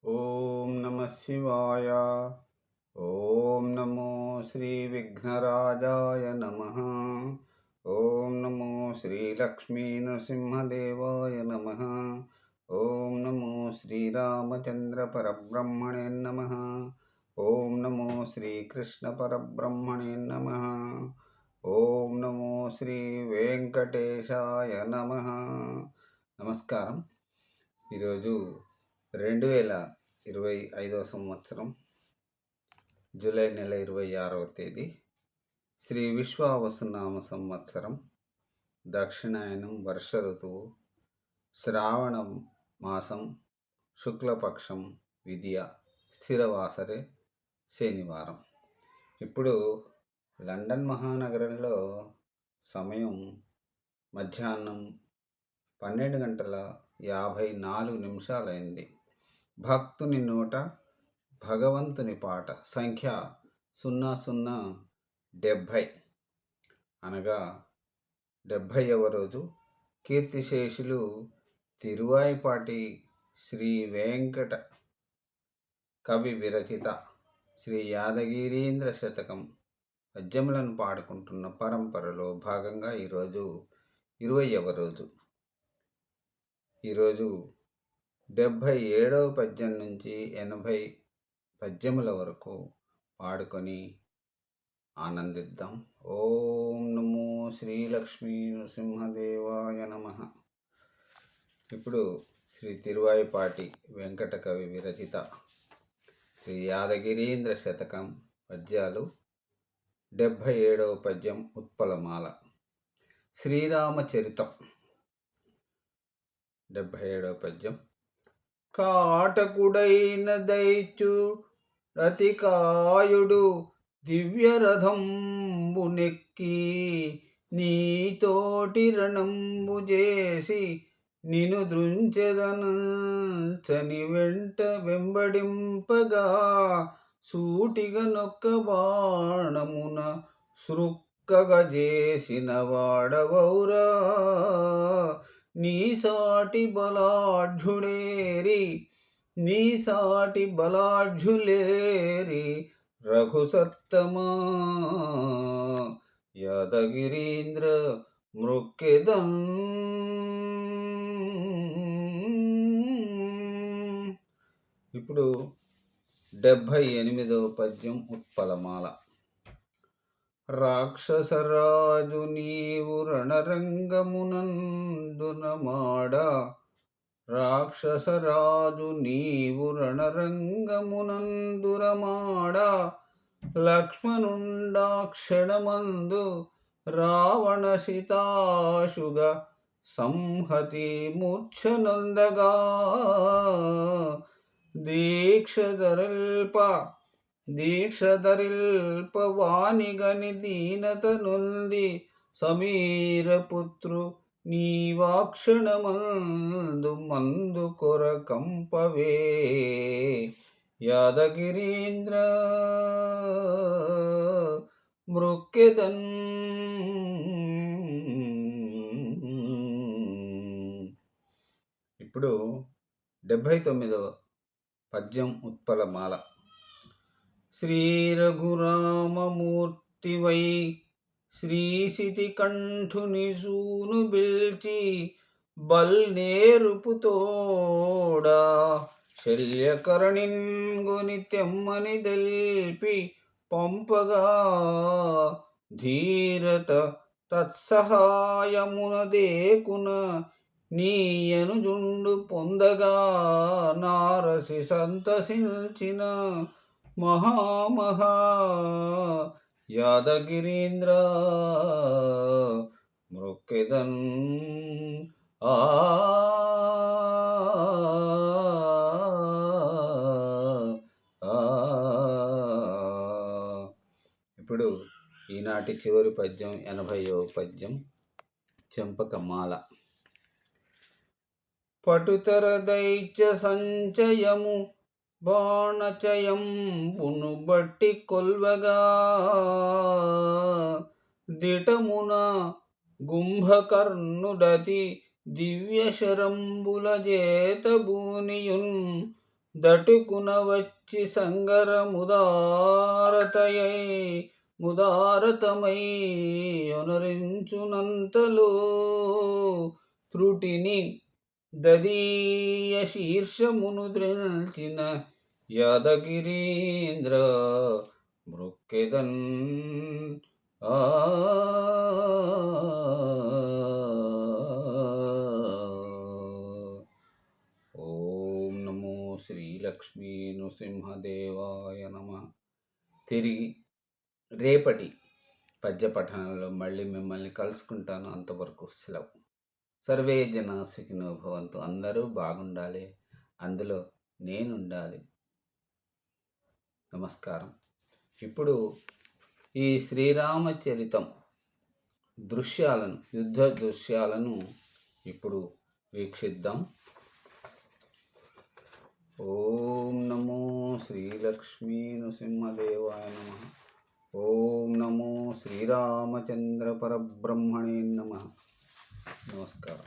ఓం నమ శివాయ. ఓం నమో శ్రీ విఘ్నరాజాయ నమ. ఓం నమో శ్రీ లక్ష్మీ నృసింహదేవాయ నమ. ఓం నమో శ్రీరామచంద్ర పరబ్రహ్మణే నమ. ఓం నమో శ్రీకృష్ణ పరబ్రహ్మణే నమ. ఓం నమో శ్రీ వెంకటేశాయ నమ. నమస్కారం. ఈరోజు 2025 సంవత్సరం జూలై నెల 26వ తేదీ శ్రీ విశ్వావసునామ సంవత్సరం దక్షిణాయనం వర్ష ఋతువు శ్రావణ మాసం శుక్లపక్షం విద్య స్థిరవాసరే శనివారం. ఇప్పుడు లండన్ మహానగరంలో సమయం మధ్యాహ్నం 12:54 భక్తుని నోట భగవంతుని పాట సంఖ్య 0070 అనగా 70వ రోజు. కీర్తిశేషులు తిరువాయిపాటి శ్రీ వెంకట కవి విరచిత శ్రీ యాదగిరీంద్ర శతకం పద్యములను పాడుకుంటున్న పరంపరలో భాగంగా ఈరోజు 20వ రోజు. ఈరోజు 77వ పద్యం నుంచి 80 పద్యముల వరకు పాడుకొని ఆనందిద్దాం. ఓం నమో శ్రీ లక్ష్మీ నృసింహదేవాయ నమ. ఇప్పుడు శ్రీ తిరువాయిపాటి వెంకట కవి విరచిత శ్రీ యాదగిరీంద్ర శతకం పద్యాలు. 77వ పద్యం ఉత్పలమాల. శ్రీరామచరితం. 77వ పద్యం. కాటకుడైన దైత్యుడతికాయుడు దివ్యరథంబునెక్కి నీతోటి రణంబు చేసి నిను దృంచెదనంచని వెంట వెంబడింపగా సూటిగా నొక్క బాణమున సృక్కగా చేసిన వాడవౌరా నీ సాటి బలాఢ్యులేరి రఘుసత్తమా యాదగిరీంద్ర మృక్కెదన్. ఇప్పుడు 78వ పద్యం ఉత్పలమాల. రాక్షసరాజు నీవు రణరంగమునందునమాడా లక్ష్మణుండాక్షణమందు రావణ సీతాశుగ సంహతి మూర్ఛనొందగా దీక్షధరిల్ప వానిగని దీనత నొంది సమీరపుత్రు నీవాక్షణమందు మందు కొర కంపవే యాదగిరీంద్ర మృక్కెదన్. ఇప్పుడు 79వ పద్యం ఉత్పలమాల. శ్రీ రఘురామమూర్తివై శ్రీసితి కంఠుని సూను బిల్చి బల్నేరుపుతోడా శల్యకరణింగుని తెమ్మని దెల్పి పంపగా ధీరత తత్సహాయమున దేకున నీయనుజుండు పొందగా నారసి సంతసించిన మహామహా యాదగిరీంద్ర మృక్కెదన్. ఇప్పుడు ఈనాటి చివరి పద్యం 80వ పద్యం చెంపకమాల. పటుతర దైత్య సంచయము బాణచయంబును బట్టి కొల్వగా దిటమున గుంభకర్ణుడతి దివ్య శరంబుల జేత భూనియున్ దటుకున వచ్చి సంగర ముదారతమై ఒనరించునంతలో త్రుటిని దదీయ శీర్షమును ద్రించిన యాదగిరీంద్ర మృక్కెదన్. ఓం నమో శ్రీలక్ష్మీ నృసింహదేవాయ నమః. తిరిగి రేపటి పద్య పఠనంలో మళ్ళీ మిమ్మల్ని కలుసుకుంటాను. అంతవరకు సెలవు. సర్వే జనా సుఖినో భవంతు. అందరూ బాగుండాలి, అందులో నేనుండాలి. నమస్కారం. ఇప్పుడు ఈ శ్రీరామచరితం దృశ్యాలను, యుద్ధ దృశ్యాలను ఇప్పుడు వీక్షిద్దాం. ఓం నమో శ్రీలక్ష్మీ నృసింహదేవాయ నమః. ఓం నమో శ్రీరామచంద్ర పరబ్రహ్మణే నమః. నమస్కారం.